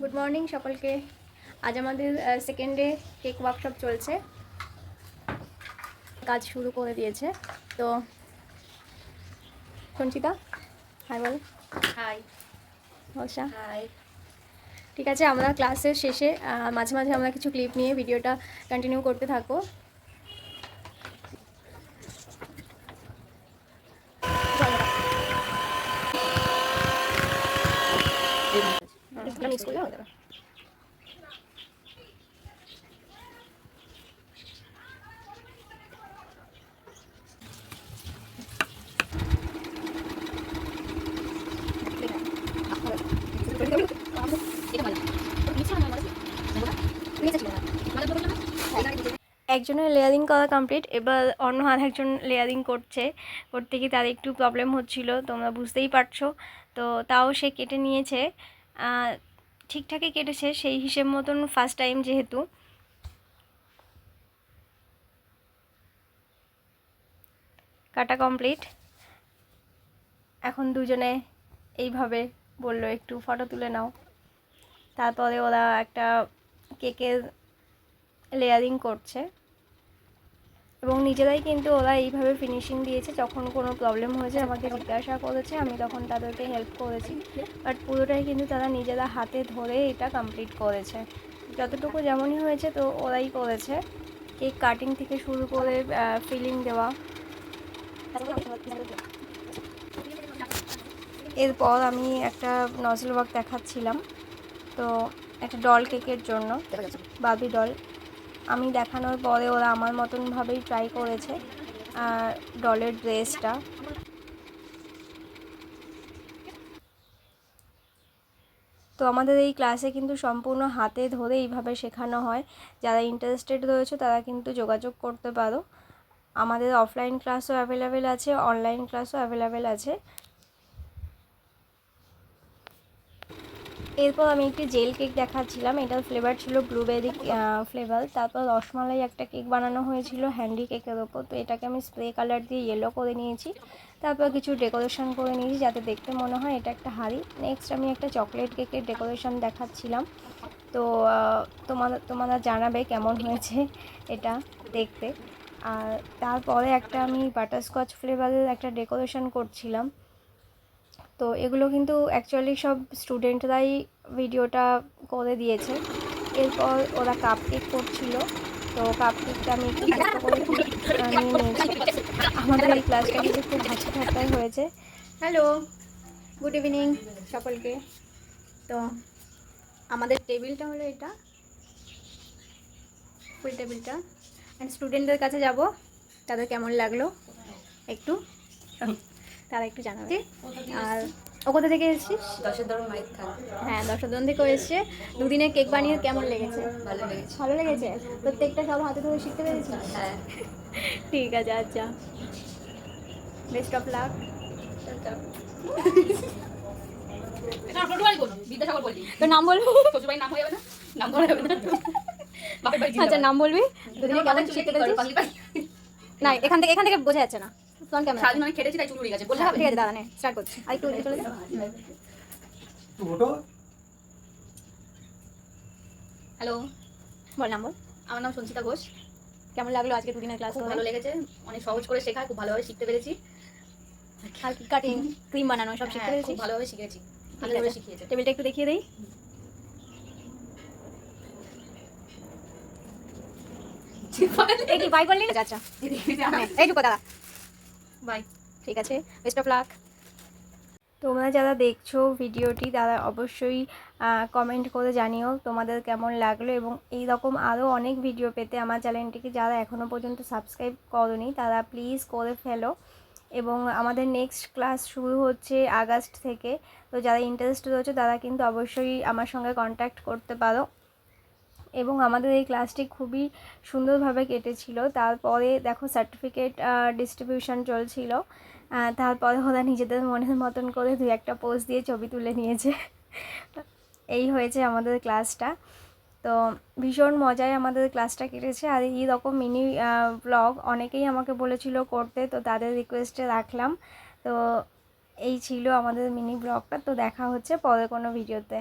Good morning সকলকে। আজ আমাদের সেকেন্ডে কেক ওয়ার্কশপ চলছে, কাজ শুরু করে দিয়েছে। তো সঞ্চিতা হাই বল। হাই। বর্ষা হাই। ঠিক আছে, আমরা ক্লাসের শেষে মাঝে মাঝে আমরা কিছু ক্লিপ নিয়ে ভিডিওটা কন্টিনিউ করতে থাকবো। মিক্স করলে হয়ে যাবে। একজনের লেয়ারিং করা কমপ্লিট, এবার অন্য আরেকজন লেয়ারিং করতে গিয়ে তার একটু প্রবলেম হচ্ছিল, তোমরা বুঝতেই পারছো। তো তাও সে কেটে নিয়েছে, ঠিকঠাকই কেটেছে সেই হিসেব মতন, ফার্স্ট টাইম যেহেতু। কাটা কমপ্লিট। এখন দুজনে এইভাবে বললো একটু ফটো তুলে নাও। তারপরে ওরা একটা কেকের লেয়ারিং করছে এবং নিজেরাই কিন্তু ওরা এইভাবে ফিনিশিং দিয়েছে। যখন কোনো প্রবলেম হয়েছে আমাকে জিজ্ঞাসা করেছে, আমি তখন তাদেরকে হেল্প করেছি, বাট পুরোটাই কিন্তু তারা নিজেরা হাতে ধরে এটা কমপ্লিট করেছে। যতটুকু যেমনই হয়েছে তো ওরাই করেছে, কেক কাটিং থেকে শুরু করে ফিলিং দেওয়া। এরপর আমি একটা নজল ওয়ার্ক দেখাচ্ছিলাম, তো একটা ডল কেকের জন্য বার্বি ডল। আমি দেখানোর পরে ওরা আমার মতনভাবেই ট্রাই করেছে ডলের ড্রেসটা। তো আমাদের এই ক্লাসে কিন্তু সম্পূর্ণ হাতে ধরে এইভাবে শেখানো হয়। যারা ইন্টারেস্টেড রয়েছে তারা কিন্তু যোগাযোগ করতে পারো। আমাদের অফলাইন ক্লাসও অ্যাভেলেবেল আছে, অনলাইন ক্লাসও অ্যাভেলেবেল আছে। এরপর আমি একটি জেল কেক দেখাচ্ছিলাম, এটার ফ্লেভার ছিল ব্লুবেরি ফ্লেভার। তারপর রসমালাই একটা কেক বানানো হয়েছিল হ্যান্ডি কেকের ওপর, তো এটাকে আমি স্প্রে কালার দিয়ে ইয়েলো করে নিয়েছি। তারপর কিছু ডেকোরেশন করে নিয়েছি যাতে দেখতে মনে হয় এটা একটা হাঁড়ি। নেক্সট আমি একটা চকলেট কেকের ডেকোরেশন দেখাচ্ছিলাম। তো তোমরা জানাবে কেমন হয়েছে এটা দেখতে। আর তারপরে একটা আমি বাটারস্কচ ফ্লেভারের একটা ডেকোরেশন করছিলাম। তো এগুলো কিন্তু অ্যাকচুয়ালি সব স্টুডেন্টরাই ভিডিওটা করে দিয়েছে। এরপর ওরা কাপ কেক করছিল, তো কাপ কেকটা আমি একটু ছোটো করে নিয়ে নিয়েছি। আমাদের এই ক্লাসটা কিন্তু খুব হাসি ঠাট্টাই হয়েছে। হ্যালো, গুড ইভিনিং সকলকে। তো আমাদের টেবিলটা হলো এটা, ফুল টেবিলটা। অ্যান্ড স্টুডেন্টদের কাছে যাব, তাদের কেমন লাগলো একটু তারা একটু জানাবে। আর ও কোথা থেকে এসেছিস? দশদরম মাইক খান। হ্যাঁ, দশদন থেকে এসছে। দুদিনে কেক বানিয়ে কেমন লেগেছে? ভালো লেগেছে। ভালো লেগেছে? প্রত্যেকটা সব হাতে ধরে শিখতে পেরেছিস? হ্যাঁ। ঠিক আছে, আচ্ছা, বেস্ট অফ লাক। তোর নাম বলবি? আচ্ছা, নাম বলবি? দুদিনে কেমন শিখতে পেরেছিস? না, এখান থেকে বোঝা যাচ্ছে না। Front camera. সারাদিন অনেক খেটেছি তাই চুল উড়ে গেছে। বললে হবে? ঠিক আছে, দাঁড়া নে, স্টার্ট করছি। আর একটু চলে যা। হ্যালো, বল, নাম বল। আমার নাম সঞ্চিতা ঘোষ। কেমন লাগলো আজকে দুদিনের ক্লাস? খুব ভালো লেগেছে, অনেক সহজ করে শেখায়, খুব ভালোভাবে শিখতে পেরেছি। আর কি কাটিং, ক্রিম বানানো সব শিখতে হ্যাঁ, খুব পেরেছিস? ভালোভাবে শিখেছি। ঠিক ভালোভাবে আছে, শিখিয়েছে। টেবিলটা একটু দেখিয়ে দেই। এই কি বাই করলি না? আচ্ছা, এইটুকু দাঁড়া, বাই। ঠিক আছে, বেস্ট অফ লাক। তোমরা যারা দেখছো ভিডিওটি তারা অবশ্যই কমেন্ট করে জানিও তোমাদের কেমন লাগলো, এবং এই রকম আরও অনেক ভিডিও পেতে আমার চ্যানেলটিকে যারা এখনও পর্যন্ত সাবস্ক্রাইব করোনি তারা প্লিজ করে ফেলো। এবং আমাদের নেক্সট ক্লাস শুরু হচ্ছে আগস্ট থেকে, তো যারা ইন্টারেস্টেড রয়েছে তারা কিন্তু অবশ্যই আমার সঙ্গে কন্ট্যাক্ট করতে পারো। এবং আমাদের এই ক্লাসটি খুবই সুন্দরভাবে কেটেছিল। তারপরে দেখো সার্টিফিকেট ডিস্ট্রিবিউশন চলছিল, তারপরে ওরা নিজেদের মনের মতন করে দু একটা পোজ দিয়ে ছবি তুলে নিয়েছে। এই হয়েছে আমাদের ক্লাসটা। তো ভীষণ মজায় আমাদের ক্লাসটা কেটেছে। আর এই রকম মিনি ব্লগ অনেকেই আমাকে বলেছিল করতে, তো তাদের রিকোয়েস্টে রাখলাম। তো এই ছিল আমাদের মিনি ব্লগটা। তো দেখা হচ্ছে পরে কোনো ভিডিওতে।